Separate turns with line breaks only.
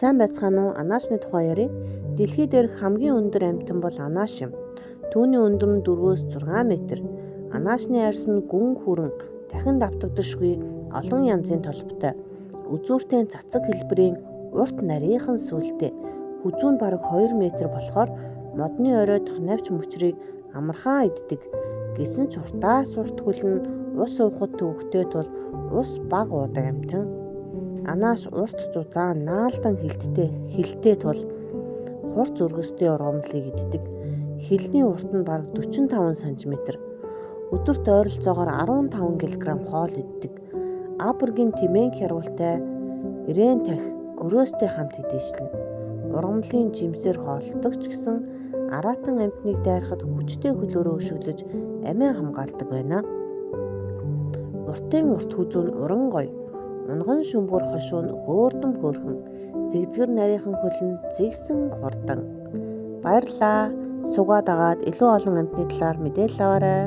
Сайн байцгаана уу? Анаашны тухай ярив. Дэлхий дээрх хамгийн өндөр амьтан бол анааш юм. Түүний өндөр нь 4-6 метр. Анаашны арьс нь гүн хүрэн дахин давтагдашгүй олон янзын толботой. Үзүүртийн цацаг хэлбэрийн урт нарийнхан сүлтэй. Хүзүү нь бараг 2 метр болохоор модны оройдох навч мөчрийг амархан иддэг. Гэсэн ч уртаас урт хөл нь ус уухад төвөгтэй тул ус баг уудаг амьтан. Анааш урт зузаан наалдан хилтэй тул хурц өргөстэй ургамлыг иддэг. Хилний урт нь бараг 45 см. Өдөрт ойролцоогоор 15 кг хоол иддэг. Аборгийн тэмээн хярвалтай ирээн тахь гөрөөстэй хамт идээшлэн. Ургамлын жимсээр хоолдог ч гэсэн араатан амьтныг дайрахад хүчтэй хөлөөрөө өшөглөж амиа хамгаалдаг байна. Уртын урт хүзүү нь уран гоё. Унган шүмбэр хошуу нь хөөрдөм хөөрхөн. Зэгзгэр нарийнхан хөл нь зэгсэн хурдан. Баярлалаа. Сугаад агаад илүү олон амьтны талаар мэдээлэл аваарай.